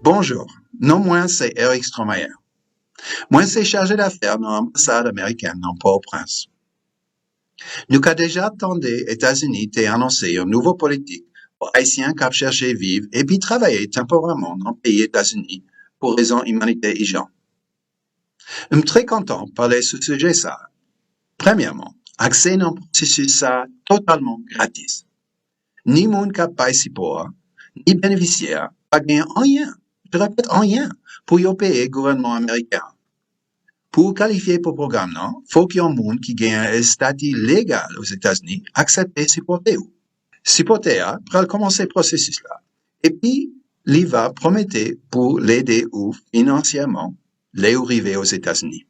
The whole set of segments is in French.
Bonjour, non moi c'est Eric Stromayer. Moi c'est chargé d'affaires dans l'ambassade américaine dans Port-au-Prince. Nous avons déjà attendu États-Unis de annoncer une nouvelle politique pour Haïtiens qui cherchent vivre et puis travailler temporairement dans le pays États-Unis pour raisons humanitaires et gens. Je suis très content de parler de ce sujet ça. Premièrement, accès dans le processus ça totalement gratis. Ni monde qui paye si pour, ni bénéficiaire, pas gagner rien. Je répète rien pour y payer le gouvernement américain. Pour qualifier pour le programme, non, faut qu'il y ait un monde qui gagne un statut légal aux États-Unis accepter de supporter. Supporter, pour commencer le processus là. Et puis, il va promettre pour l'aider ou financièrement les arriver aux États-Unis.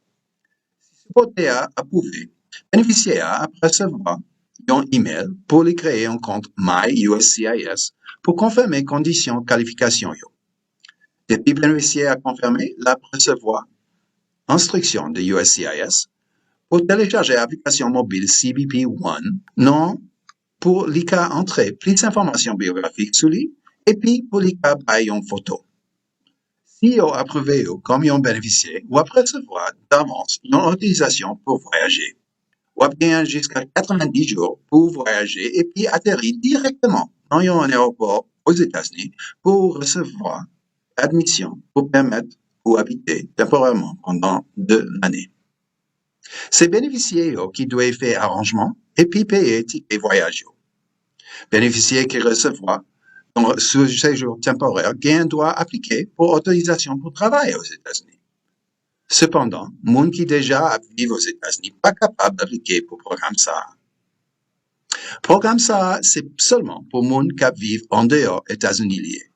Supporter a approuvé, bénéficiaire a recevoir un email pour lui créer un compte MyUSCIS pour confirmer conditions de qualification. Depuis bénéficiaire a confirmé, la recevoir instruction de USCIS pour télécharger l'application mobile CBP One, non pour lui entrer plus d'informations biographiques sur lui et puis pour lui bailler une photo. Si vous approuvé comme un bénéficiaire, vous recevoir d'avance une autorisation pour voyager. Vous avez jusqu'à 90 jours pour voyager et puis atterrir directement dans un aéroport aux États-Unis pour recevoir admission pour permettre ou habiter temporairement pendant 2 années. C'est bénéficiaires qui doivent faire arrangement et puis payer ticket voyage. Bénéficiaires qui recevront ce séjour temporaire doit appliquer pour autorisation pour travailler aux États-Unis. Cependant, monde qui déjà vivent aux États-Unis pas capable d'appliquer pour programme ça. Programme ça, c'est seulement pour monde qui vivent en dehors des États-Unis liés.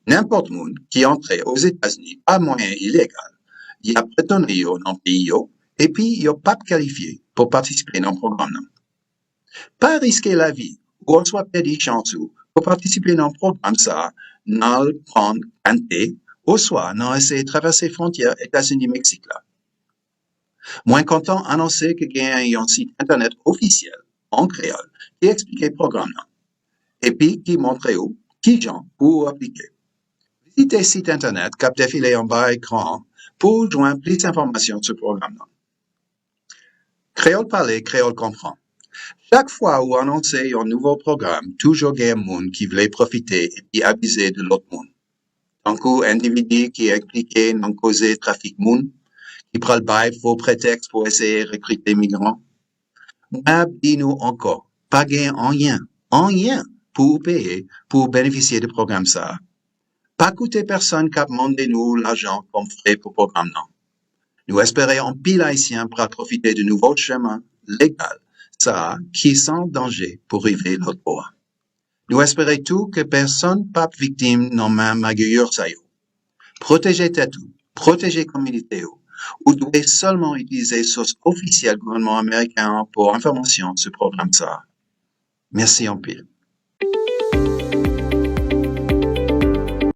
N'importe monde qui entre aux États-Unis par moyen illégal, il a prétendu dans le pays et puis il n'a pas qualifié pour participer dans le programme. Pas risquer la vie ou soit perdre chance pour participer dans le programme ça, n'en prendre quantité ou soit n'en essayer de traverser les frontières États-Unis-Mexique là. Moins content annoncer que il y a un site internet officiel en créole qui explique le programme là. Et puis qui montre où, qui gens pour appliquer. Visitez le site internet qui a défilé en bas écran pour joindre plus d'informations sur le programme là. Créole parler, créole comprend. Chaque fois où annoncez un nouveau programme, toujours il y a un monde qui voulait profiter et puis abuser de l'autre monde. Donc, un individu qui est impliqué dans causer trafic monde, qui prend le bail faux prétexte pour essayer de recruter migrants. Dis-nous encore, pas gagner rien pour payer, pour bénéficier du programme ça. Pas coûter personne qui a demandé nous l'argent comme frais pour le programme non. Nous espérons un pile haïtien pour profiter de nouveaux chemins légaux, ça, qui est sans danger pour arriver l'autre bord. Nous espérons tout que personne pas victime non même magueur ça yo. Protégez tête, protégez communauté ou devez seulement utiliser source officielle gouvernement américain pour information sur le programme ça. Merci en pile.